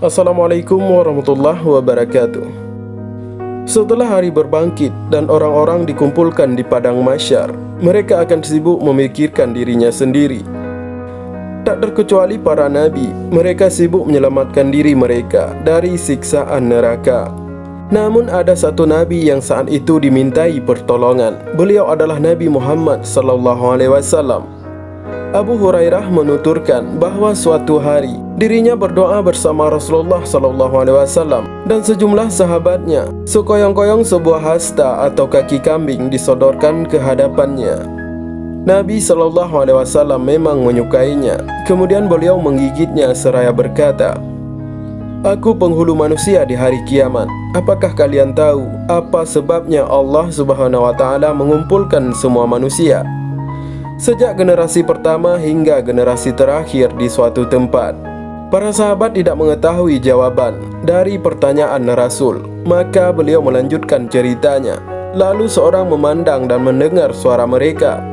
Assalamualaikum warahmatullahi wabarakatuh. Setelah hari berbangkit dan orang-orang dikumpulkan di padang mahsyar, mereka akan sibuk memikirkan dirinya sendiri. Tak terkecuali para nabi, mereka sibuk menyelamatkan diri mereka dari siksaan neraka. Namun ada satu nabi yang saat itu dimintai pertolongan. Beliau adalah Nabi Muhammad SAW. Abu Hurairah menuturkan bahwa suatu hari dirinya berdoa bersama Rasulullah SAW dan sejumlah sahabatnya. Sekoyong-koyong sebuah hasta atau kaki kambing disodorkan ke hadapannya. Nabi SAW memang menyukainya. Kemudian beliau menggigitnya seraya berkata, "Aku penghulu manusia di hari kiamat. Apakah kalian tahu apa sebabnya Allah Subhanahu wa Ta'ala mengumpulkan semua manusia? Sejak generasi pertama hingga generasi terakhir di suatu tempat." Para sahabat tidak mengetahui jawaban dari pertanyaan Rasul. Maka beliau melanjutkan ceritanya. Lalu seorang memandang dan mendengar suara mereka,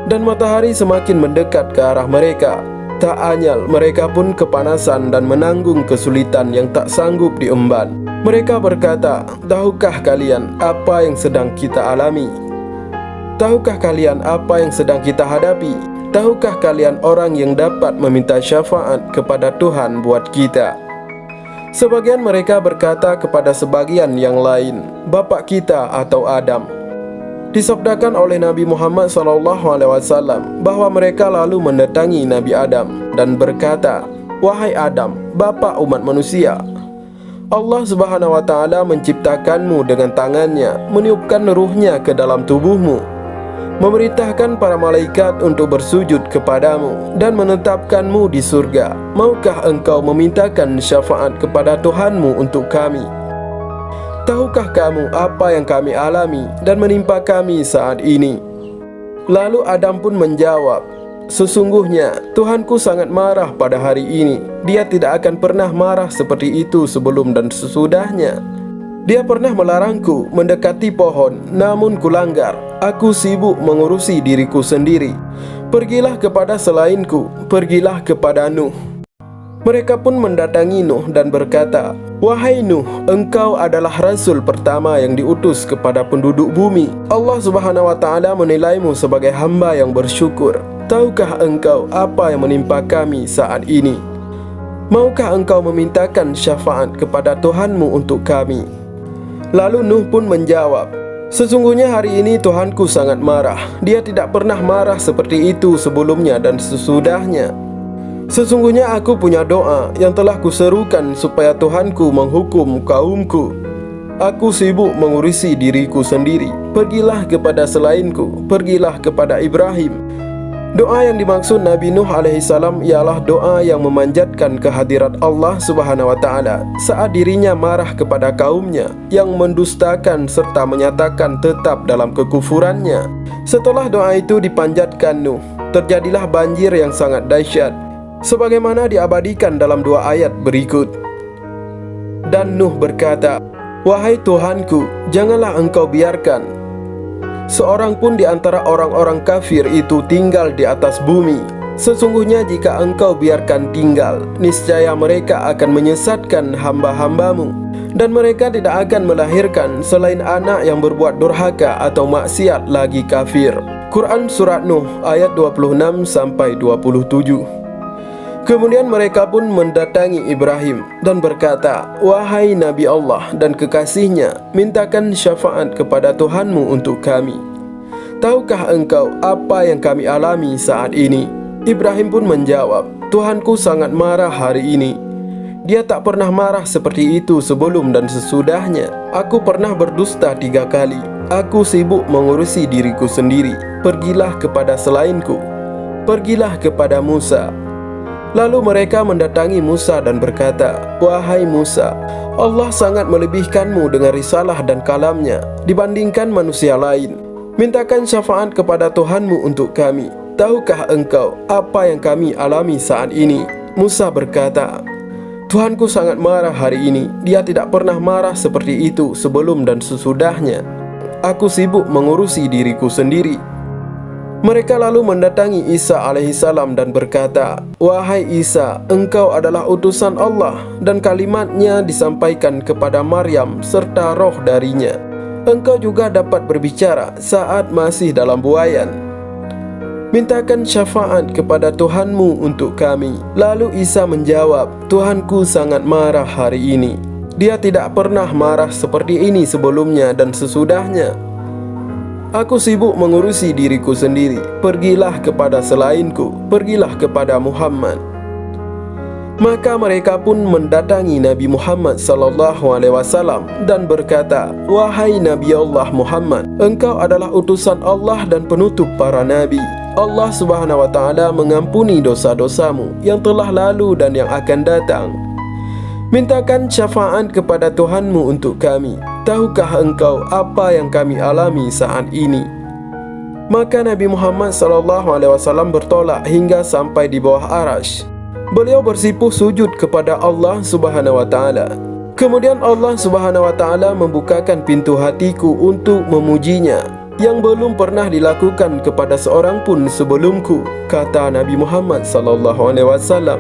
dan matahari semakin mendekat ke arah mereka. Tak anyal, mereka pun kepanasan dan menanggung kesulitan yang tak sanggup diemban. Mereka berkata, "Tahukah kalian apa yang sedang kita alami? Tahukah kalian apa yang sedang kita hadapi? Tahukah kalian orang yang dapat meminta syafaat kepada Tuhan buat kita?" Sebagian mereka berkata kepada sebagian yang lain, "Bapak kita atau Adam." Disabdakan oleh Nabi Muhammad SAW bahwa mereka lalu mendatangi Nabi Adam dan berkata, "Wahai Adam, bapak umat manusia, Allah Subhanahu wa Ta'ala menciptakanmu dengan tangannya, meniupkan ruhnya ke dalam tubuhmu, memerintahkan para malaikat untuk bersujud kepadamu dan menetapkanmu di surga. Maukah engkau memintakan syafaat kepada Tuhanmu untuk kami? Tahukah kamu apa yang kami alami dan menimpa kami saat ini?" Lalu Adam pun menjawab, "Sesungguhnya Tuhanku sangat marah pada hari ini. Dia tidak akan pernah marah seperti itu sebelum dan sesudahnya. Dia pernah melarangku mendekati pohon, namun kulanggar. Aku sibuk mengurusi diriku sendiri. Pergilah kepada selainku, pergilah kepada Nuh." Mereka pun mendatangi Nuh dan berkata, "Wahai Nuh, engkau adalah rasul pertama yang diutus kepada penduduk bumi. Allah Subhanahu wa Ta'ala menilaimu sebagai hamba yang bersyukur. Tahukah engkau apa yang menimpa kami saat ini? Maukah engkau memintakan syafaat kepada Tuhanmu untuk kami?" Lalu Nuh pun menjawab, "Sesungguhnya hari ini Tuhanku sangat marah. Dia tidak pernah marah seperti itu sebelumnya dan sesudahnya. Sesungguhnya aku punya doa yang telah kuserukan supaya Tuhanku menghukum kaumku. Aku sibuk mengurusi diriku sendiri. Pergilah kepada selainku, pergilah kepada Ibrahim." Doa yang dimaksud Nabi Nuh alaihissalam ialah doa yang memanjatkan kehadirat Allah Subhanahu wa Ta'ala saat dirinya marah kepada kaumnya yang mendustakan serta menyatakan tetap dalam kekufurannya. Setelah doa itu dipanjatkan Nuh, terjadilah banjir yang sangat dahsyat, sebagaimana diabadikan dalam dua ayat berikut. Dan Nuh berkata, "Wahai Tuhanku, janganlah engkau biarkan seorang pun di antara orang-orang kafir itu tinggal di atas bumi. Sesungguhnya jika engkau biarkan tinggal, niscaya mereka akan menyesatkan hamba-hambamu, dan mereka tidak akan melahirkan selain anak yang berbuat durhaka atau maksiat lagi kafir." Quran Surat Nuh ayat 26-27. Kemudian mereka pun mendatangi Ibrahim dan berkata, "Wahai Nabi Allah dan kekasihnya, mintakan syafaat kepada Tuhanmu untuk kami. Tahukah engkau apa yang kami alami saat ini?" Ibrahim pun menjawab, "Tuhanku sangat marah hari ini. Dia tak pernah marah seperti itu sebelum dan sesudahnya. Aku pernah berdusta 3 kali. Aku sibuk mengurusi diriku sendiri. Pergilah kepada selainku, pergilah kepada Musa." Lalu mereka mendatangi Musa dan berkata, "Wahai Musa, Allah sangat melebihkanmu dengan risalah dan kalamnya dibandingkan manusia lain. Mintakan syafaat kepada Tuhanmu untuk kami. Tahukah engkau apa yang kami alami saat ini?" Musa berkata, "Tuhanku sangat marah hari ini. Dia tidak pernah marah seperti itu sebelum dan sesudahnya. Aku sibuk mengurusi diriku sendiri." Mereka lalu mendatangi Isa alaihissalam dan berkata, "Wahai Isa, engkau adalah utusan Allah dan kalimatnya disampaikan kepada Maryam serta roh darinya. Engkau juga dapat berbicara saat masih dalam buayan. Mintakan syafaat kepada Tuhanmu untuk kami." Lalu Isa menjawab, "Tuhanku sangat marah hari ini. Dia tidak pernah marah seperti ini sebelumnya dan sesudahnya. Aku sibuk mengurusi diriku sendiri. Pergilah kepada selainku, pergilah kepada Muhammad." Maka mereka pun mendatangi Nabi Muhammad SAW dan berkata, "Wahai Nabi Allah Muhammad, engkau adalah utusan Allah dan penutup para nabi. Allah Subhanahu wa Ta'ala mengampuni dosa-dosamu yang telah lalu dan yang akan datang. Mintakan syafaat kepada Tuhanmu untuk kami. Tahukah engkau apa yang kami alami saat ini?" Maka Nabi Muhammad SAW bertolak hingga sampai di bawah arasy. Beliau bersipuh sujud kepada Allah Subhanahu wa Ta'ala. Kemudian Allah Subhanahu wa Ta'ala membukakan pintu hatiku untuk memujinya yang belum pernah dilakukan kepada seorang pun sebelumku, kata Nabi Muhammad SAW.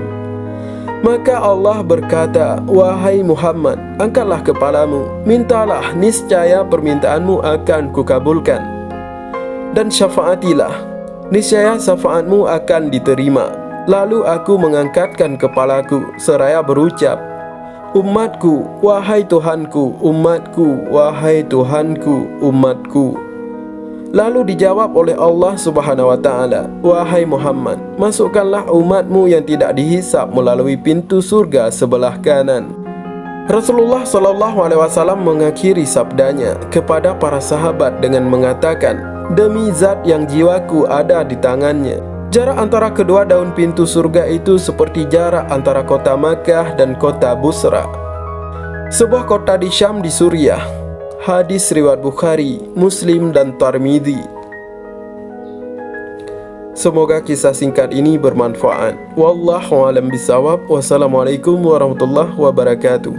Maka Allah berkata, "Wahai Muhammad, angkatlah kepalamu, mintalah, niscaya permintaanmu akan kukabulkan. Dan syafaatilah, niscaya syafaatmu akan diterima." Lalu aku mengangkatkan kepalaku seraya berucap, "Umatku, wahai Tuhanku, umatku, wahai Tuhanku, umatku." Lalu dijawab oleh Allah Subhanahu wa Ta'ala, "Wahai Muhammad, masukkanlah umatmu yang tidak dihisap melalui pintu surga sebelah kanan." Rasulullah SAW mengakhiri sabdanya kepada para sahabat dengan mengatakan, "Demi zat yang jiwaku ada di tangannya, jarak antara kedua daun pintu surga itu seperti jarak antara kota Makkah dan kota Busra, sebuah kota di Syam di Suriah." Hadis riwayat Bukhari, Muslim, dan Tirmidzi. Semoga kisah singkat ini bermanfaat. Wallahu a'lam bishawab. Wassalamualaikum warahmatullahi wabarakatuh.